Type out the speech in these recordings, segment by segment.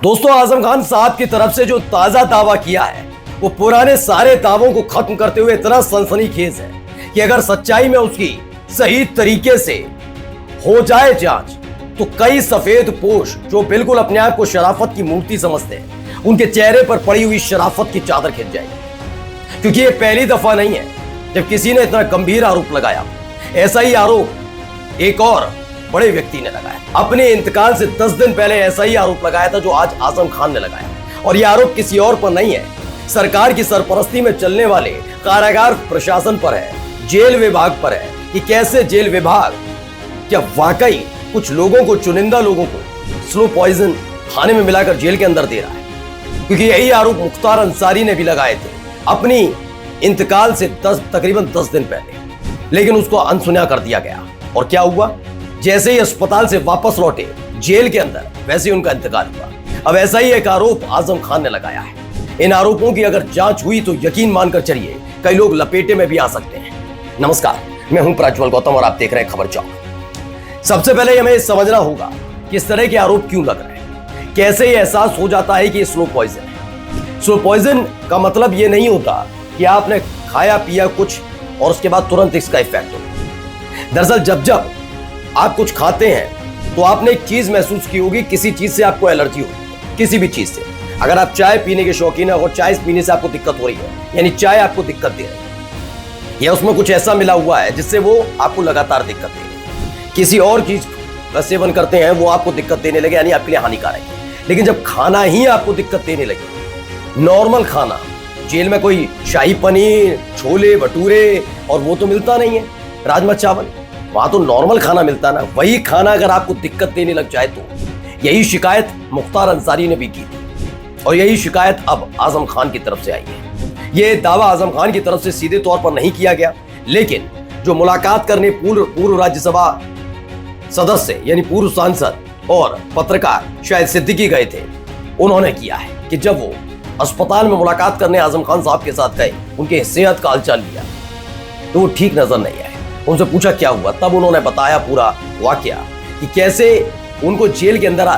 दोस्तों, आजम खान साहब की तरफ से जो ताजा दावा किया है वो पुराने सारे दावों को खत्म करते हुए इतना सनसनीखेज है कि अगर सच्चाई में उसकी सही तरीके से हो जाए जांच तो कई सफेद पोश जो बिल्कुल अपने आप को शराफत की मूर्ति समझते हैं उनके चेहरे पर पड़ी हुई शराफत की चादर खिंच जाएगी। क्योंकि ये पहली दफा नहीं है जब किसी ने इतना गंभीर आरोप लगाया। ऐसा ही आरोप एक और बड़े व्यक्ति ने लगाया। अपने इंतकाल से 10 दिन पहले ऐसा ही आरोप लगाया था जो आज आजम खान ने लगाया। और यह आरोप किसी और पर नहीं है, सरकार की सरपरस्ती में चलने वाले कारागार प्रशासन पर है, जेल विभाग पर है कि कैसे जेल विभाग क्या वाकई कुछ लोगों को, चुनिंदा लोगों को स्लो पॉइजन खाने में मिलाकर जेल के अंदर दे रहा है। क्योंकि यही आरोप मुख्तार अंसारी ने भी लगाए थे अपनी इंतकाल से तकरीबन 10 दिन पहले, लेकिन उसको अनसुना कर दिया गया। और क्या हुआ, जैसे ही अस्पताल से वापस लौटे जेल के अंदर वैसे ही उनका इंतकाल हुआ। अब ऐसा ही एक आरोप आजम खान ने लगाया है। इन आरोपों की अगर जांच हुई तो यकीन मानकर चलिए कई लोग लपेटे में भी आ सकते हैं। नमस्कार, मैं हूं प्रज्वल गौतम और आप देख रहे हैं खबर चौक। सबसे पहले हमें समझना होगा कि इस तरह के आरोप क्यों लग रहे हैं, कैसे ये एहसास हो जाता है कि स्लो पॉइजन है। स्लो पॉइजन का मतलब ये नहीं होता कि आपने खाया पिया कुछ और उसके बाद तुरंत इसका इफेक्ट हो। दरअसल जब आप कुछ खाते हैं तो आपने एक चीज महसूस की होगी, किसी चीज से आपको एलर्जी होगी, किसी भी चीज से। अगर आप चाय पीने के शौकीन है और चाय पीने से आपको दिक्कत हो रही है, यानी चाय आपको दिक्कत दे रही है या उसमें कुछ ऐसा मिला हुआ है जिससे वो आपको लगातार दिक्कत दे रही है। किसी और चीज का सेवन करते हैं वो आपको दिक्कत देने लगे, यानी आपके लिए हानिकारक है। लेकिन जब खाना ही आपको दिक्कत देने लगे, नॉर्मल खाना, जेल में कोई शाही पनीर, छोले भटूरे और वो तो मिलता नहीं है, राजमा चावल, वहां तो नॉर्मल खाना मिलता ना, वही खाना अगर आपको दिक्कत देने लग जाए तो यही शिकायत मुख्तार अंसारी ने भी की थी और यही शिकायत अब आजम खान की तरफ से आई है। यह दावा आजम खान की तरफ से सीधे तौर पर नहीं किया गया, लेकिन जो मुलाकात करने पूर्व राज्यसभा सदस्य यानी पूर्व सांसद और पत्रकार शाहिद सिद्दीकी गए थे, उन्होंने किया है कि जब वो अस्पताल में मुलाकात करने आजम खान साहब के साथ गए, उनके सेहत का हालचाल लिया तो वो ठीक नजर नहीं आए। उनसे पूछा क्या हुआ, तब उन्होंने बताया पूरा वाकया कि कैसे उनको जेल के अंदर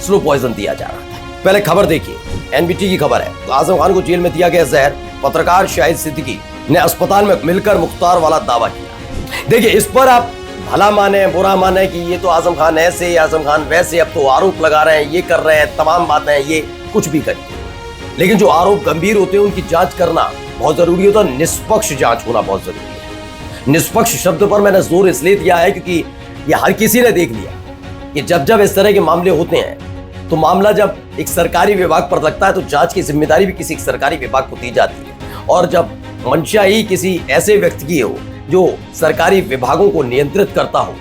स्लो पॉइजन दिया जा रहा था। पहले खबर देखिए, एनबीटी की खबर है। तो आजम खान को जेल में दिया गया जहर, पत्रकार शाहिद सिद्दीकी ने अस्पताल में मिलकर मुख्तार वाला दावा किया। देखिए, इस पर आप भला माने बुरा माने कि ये तो आजम खान ऐसे, आजम खान वैसे, अब तो आरोप लगा रहे हैं, ये कर रहे हैं, तमाम बातें, ये कुछ भी करिए, लेकिन जो आरोप गंभीर होते हैं उनकी जांच करना बहुत जरूरी होता है। निष्पक्ष जांच होना बहुत जरूरी है। निष्पक्ष शब्द पर मैंने जोर इसलिए दिया है क्योंकि ये हर किसी ने देख लिया कि जब इस तरह के मामले होते हैं तो मामला जब एक सरकारी विभाग पर लगता है तो जांच की जिम्मेदारी भी किसी सरकारी विभाग को दी जाती है। और जब मंशा ही किसी ऐसे व्यक्ति की हो जो सरकारी विभागों को नियंत्रित करता हो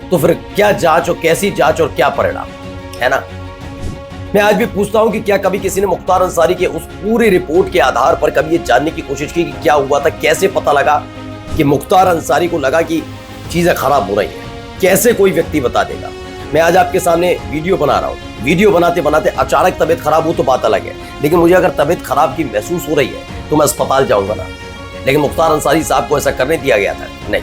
तो फिर क्या जांच और कैसी जांच और क्या परिणाम, है ना। मैं आज भी पूछता हूं कि क्या कभी किसी ने मुख्तार अंसारी के उस पूरी रिपोर्ट के आधार पर कभी ये जानने की कोशिश की कि क्या हुआ था, कैसे पता लगा कि मुख्तार अंसारी को लगा कि चीजें खराब हो रही हैं, कैसे कोई व्यक्ति बता देगा। मैं आज आपके सामने वीडियो बना रहा हूँ, वीडियो बनाते बनाते अचानक तबीयत खराब हो तो बात अलग है, लेकिन मुझे अगर तबीयत खराब की महसूस हो रही है तो मैं अस्पताल जाऊंगा ना। लेकिन मुख्तार अंसारी साहब को ऐसा करने दिया गया था नहीं।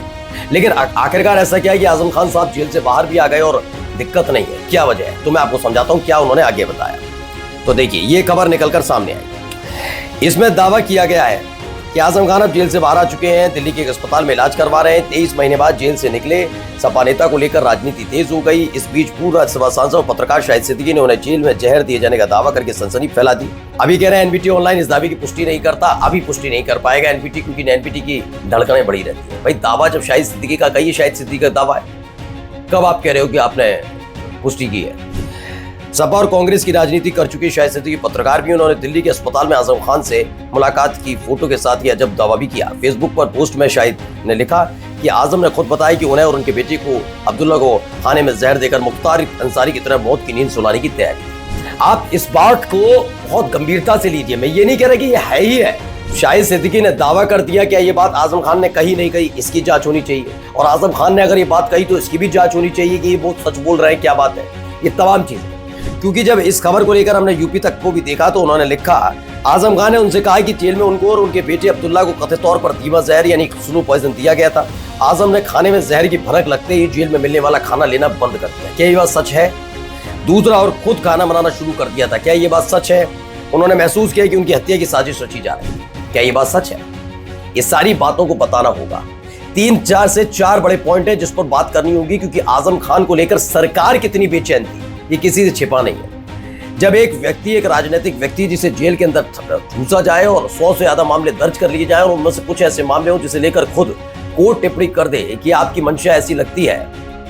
लेकिन आखिरकार ऐसा क्या है कि आजम खान साहब जेल से बाहर भी आ गए और दिक्कत नहीं है, क्या वजह है, तो मैं आपको समझाता हूँ क्या उन्होंने आगे बताया। तो देखिए, ये खबर निकलकर सामने आई। इसमें दावा किया गया है कि आजम खान अब जेल से बाहर आ चुके हैं, दिल्ली के एक अस्पताल में इलाज करवा रहे हैं। 23 महीने बाद जेल से निकले सपा नेता को लेकर राजनीति तेज हो गई। इस बीच पूर्व राज्यसभा सांसद और पत्रकार शाहिद सिद्दीकी ने उन्हें जेल में जहर दिए जाने का दावा करके सनसनी फैला दी। अभी कह रहे हैं एनबीटी ऑनलाइन इस दावे की पुष्टि नहीं करता, अभी पुष्टि नहीं कर पाएगा एनबीटी, क्योंकि एनबीटी की धड़कनें बढ़ी रहती है। भाई, दावा जब शाहिद सिद्दीकी का कहिए, शाहिद सिद्दीकी का दावा है, कब आप कह रहे हो कि आपने पुष्टि की है। सपा और कांग्रेस की राजनीति कर चुकी शाहिद सिद्दीकी पत्रकार भी, उन्होंने दिल्ली के अस्पताल में आजम खान से मुलाकात की फोटो के साथ यह अजब दावा भी किया। फेसबुक पर पोस्ट में शाहिद ने लिखा कि आजम ने खुद बताया कि उन्हें और उनके बेटे को अब्दुल्ला को खाने में जहर देकर मुख्तार अंसारी की तरह मौत की नींद सुलाने की तैयारी। आप इस बात को बहुत गंभीरता से लीजिए, मैं ये नहीं कह रहा कि ये है ही है। शाहिद सिद्दीकी ने दावा कर दिया, क्या ये बात आजम खान ने कही नहीं कही, इसकी जांच होनी चाहिए। और आजम खान ने अगर ये बात कही तो इसकी भी जांच होनी चाहिए कि ये बहुत सच बोल रहे हैं, क्या बात है, ये तमाम चीजें। क्योंकि जब इस खबर को लेकर हमने यूपी तक को भी देखा तो उन्होंने लिखा, आजम खान ने उनसे कहा कि जेल में उनको और उनके बेटे अब्दुल्ला को कथित तौर पर धीमा जहर यानी स्लो पॉइजन दिया गया था। आजम ने खाने में जहर की भनक लगते ही जेल में मिलने वाला खाना लेना बंद कर दिया। क्या ये बात सच है? दूसरा, और खुद खाना बनाना शुरू कर दिया था। क्या ये बात सच है? उन्होंने महसूस किया कि उनकी हत्या की साजिश रची जा रही है। क्या ये बात सच है? ये सारी बातों को बताना होगा। 3 से 4 बड़े पॉइंट है जिस पर बात करनी होगी, क्योंकि आजम खान को लेकर सरकार कितनी बेचैन थी ये किसी से छिपा नहीं है। जब एक व्यक्ति, एक राजनीतिक व्यक्ति जिसे जेल के अंदर ठूसा जाए और 100 से ज्यादा मामले दर्ज कर लिए जाए और उनमें से कुछ ऐसे मामले हो जिसे लेकर खुद कोर्ट टिप्पणी कर दे कि आपकी मंशा ऐसी लगती है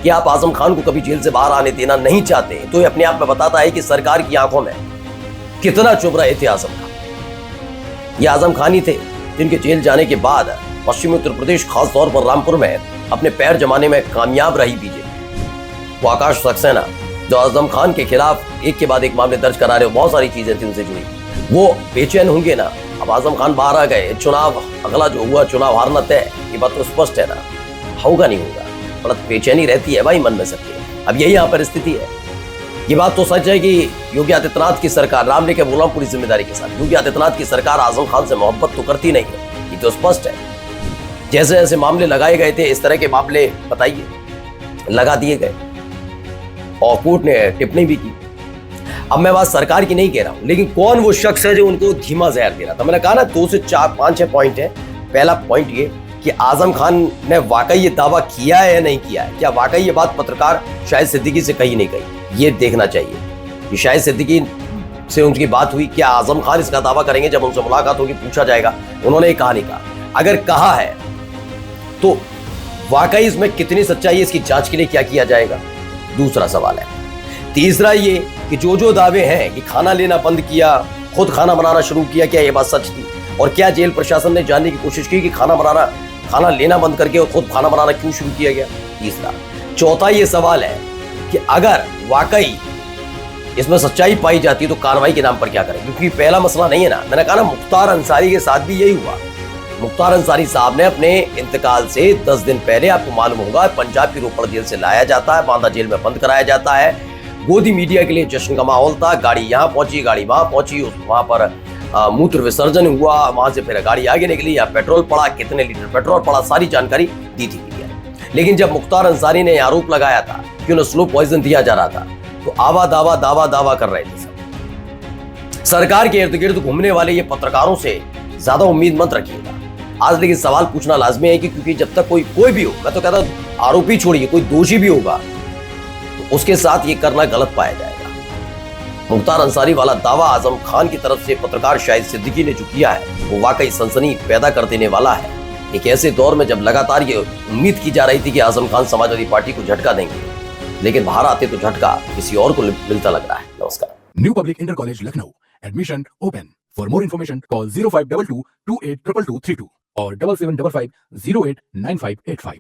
कि आप आजम खान को कभी जेल से बाहर आने देना नहीं चाहते, तो ये अपने आप में बताता है कि सरकार की आंखों में कितना चुभ रहे थे आजम खान। ये आजम खान ही थे जिनके जेल जाने के बाद पश्चिमी उत्तर प्रदेश, खास तौर पर रामपुर में अपने पैर जमाने में कामयाब रही बीजेपी। वो आकाश सक्सेना जो आजम खान के खिलाफ एक के बाद एक मामले दर्ज करा रहे हो, बहुत सारी चीजें थी उनसे जुड़ी, वो बेचैन होंगे ना। अब आजम खान बाहर आ गए, चुनाव अगला जो हुआ, चुनाव हारना तय, ये बात तो स्पष्ट है ना। होगा नहीं होगा, बड़ा बेचैनी रहती है भाई मन में सबके। अब यही यहाँ पर स्थिति है। ये बात तो सच है कि योगी आदित्यनाथ की सरकार, राम ने क्या बोला पूरी जिम्मेदारी के साथ, योगी आदित्यनाथ की सरकार आजम खान से मोहब्बत तो करती नहीं है, ये तो स्पष्ट है। जैसे जैसे मामले लगाए गए थे इस तरह के मामले बताइए लगा दिए गए और कोर्ट ने टिप्पणी भी की। अब मैं बात सरकार की नहीं कह रहा हूं, लेकिन कौन वो शख्स है जो उनको धीमा जहर दे रहा था? मैंने कहा ना 2 से 4 5 6 पॉइंट है। पहला पॉइंट ये कि आजम खान ने वाकई ये दावा किया है या नहीं किया है। क्या वाकई ये बात पत्रकार शाहिद सिद्दीकी से कही नहीं कही, ये देखना चाहिए कि शाहिद सिद्दीकी से उनकी बात हुई। क्या आजम खान इसका दावा करेंगे? जब उनसे मुलाकात होगी पूछा जाएगा उन्होंने कहा नहीं कहा। अगर कहा है तो वाकई इसमें कितनी सच्चाई है, इसकी जांच के लिए क्या किया जाएगा, दूसरा सवाल है। तीसरा ये कि जो दावे हैं कि खाना लेना बंद किया, खुद खाना बनाना शुरू किया, क्या ये बात सच थी? और क्या जेल प्रशासन ने जानने की कोशिश की कि खाना लेना बंद करके और खुद खाना बनाना क्यों शुरू किया गया? तीसरा। चौथा ये सवाल है कि अगर वाकई इसमें सच्चाई पाई जाती है तो कार्रवाई के नाम पर क्या करें? क्योंकि पहला मसला नहीं है ना, मैंने कहा ना मुख्तार अंसारी के साथ भी यही हुआ। मुख्तार अंसारी साहब ने अपने इंतकाल से 10 दिन पहले, आपको मालूम होगा, पंजाब की रोपड़ जेल से लाया जाता है, बांदा जेल में बंद कराया जाता है। गोदी मीडिया के लिए जश्न का माहौल था, गाड़ी यहाँ पहुंची, गाड़ी वहां पहुंची, वहां पर मूत्र विसर्जन हुआ, वहां से फिर गाड़ी आगे निकली, यहाँ पेट्रोल पड़ा, कितने लीटर पेट्रोल पड़ा, सारी जानकारी दी थी मीडिया ने। लेकिन जब मुख्तार अंसारी ने आरोप लगाया था कि उन्हें स्लो पॉइजन दिया जा रहा था, तो दावा कर रहे थे सब। सरकार के इर्द गिर्द घूमने वाले ये पत्रकारों से ज्यादा उम्मीद मत रखिएगा आज। लेकिन सवाल पूछना लाजमी है कि क्योंकि जब तक कोई भी हो, मैं तो कहता हूं आरोपी छोड़िए, कोई दोषी भी होगा तो उसके साथ ये करना गलत पाया जाएगा। मुख्तार अंसारी वाला दावा आजम खान की तरफ से पत्रकार शाहिद सिद्दीकी ने जो किया है वो वाकई सनसनी पैदा कर देने वाला है। एक ऐसे दौर में जब लगातार ये उम्मीद की जा रही थी कि आजम खान समाजवादी पार्टी को झटका देंगे, लेकिन बाहर आते तो झटका किसी और को मिलता लग रहा है। नमस्कार। New public inter college Lucknow, admission open. For more information call 0522 282232 और 7755 089585।